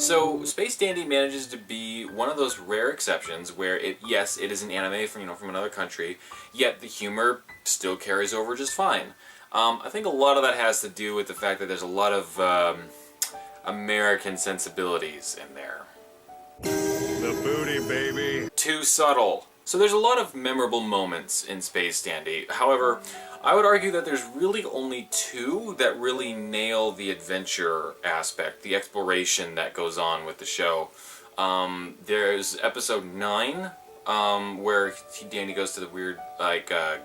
So Space Dandy manages to be one of those rare exceptions where yes, it is an anime from another country, yet the humor still carries over just fine. I think a lot of that has to do with the fact that there's a lot of American sensibilities in there. The booty, baby. Too subtle. So there's a lot of memorable moments in Space Dandy. However, I would argue that there's really only two that really nail the adventure aspect, the exploration that goes on with the show. There's episode 9, where Dandy goes to the weird,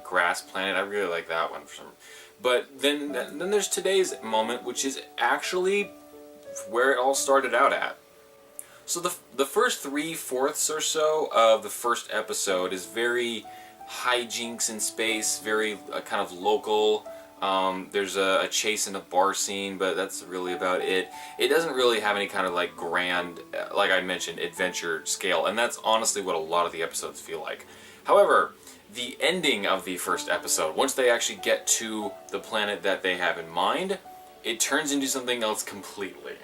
grass planet. I really like that one. But then there's today's moment, which is actually where it all started out at. So the first 3/4 or so of the first episode is very hijinks in space, very kind of local. There's a chase in a bar scene, but that's really about it. It doesn't really have any kind of like grand, like I mentioned, adventure scale, and that's honestly what a lot of the episodes feel like. However, the ending of the first episode, once they actually get to the planet that they have in mind, it turns into something else completely.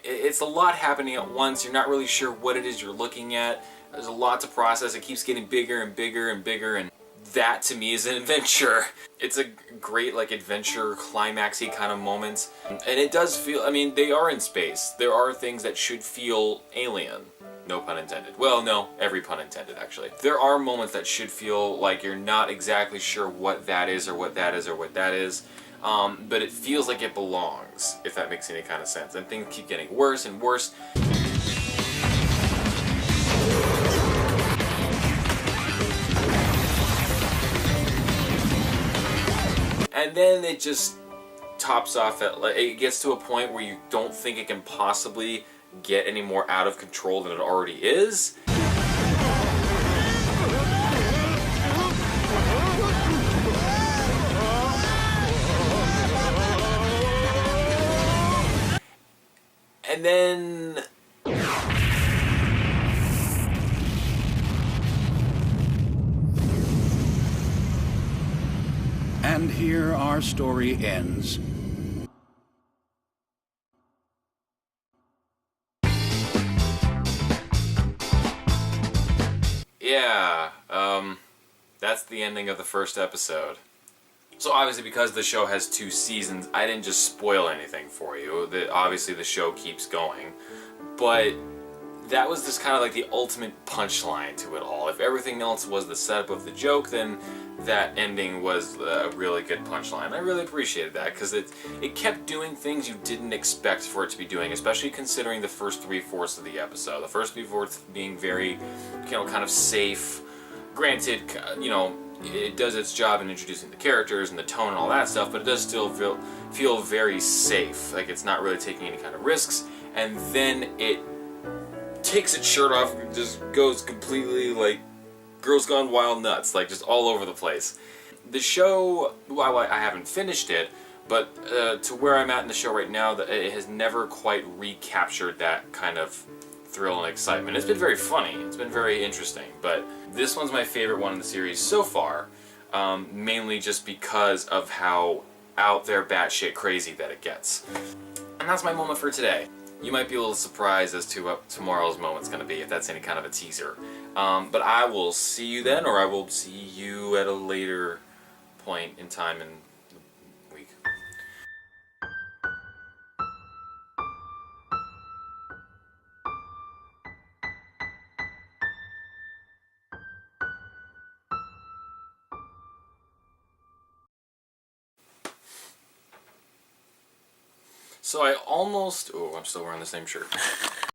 It's a lot happening at once. You're not really sure what it is you're looking at. There's a lot to process. It keeps getting bigger and bigger and bigger, and that to me is an adventure. It's a great adventure climaxy kind of moment. And it does feel, I mean, they are in space. There are things that should feel alien. No pun intended. Well, no, every pun intended actually. There are moments that should feel like you're not exactly sure what that is or what that is or what that is. But it feels like it belongs, if that makes any kind of sense. And things keep getting worse and worse. And then it just tops off at, it gets to a point where you don't think it can possibly get any more out of control than it already is. And then and here our story ends. Yeah, that's the ending of the first episode. So obviously, because the show has 2 seasons, I didn't just spoil anything for you. Obviously the show keeps going, but that was just kind of like the ultimate punchline to it all. If everything else was the setup of the joke, then that ending was a really good punchline. I really appreciated that, because it kept doing things you didn't expect for it to be doing, especially considering the first 3/4 of the episode. The first 3/4 being very, kind of safe. Granted, it does its job in introducing the characters and the tone and all that stuff, but it does still feel very safe. Like it's not really taking any kind of risks, and then it takes its shirt off and just goes completely Girls Gone Wild nuts, just all over the place. The show, well, I haven't finished it, but to where I'm at in the show right now, it has never quite recaptured that kind of thrill and excitement. It's been very funny, it's been very interesting, but this one's my favorite one in the series so far, mainly just because of how out there batshit crazy that it gets. And that's my moment for today. You might be a little surprised as to what tomorrow's moment's going to be, if that's any kind of a teaser. But I will see you then, or I will see you at a later point in time in the week. So I almost... Oh, I'm still wearing the same shirt.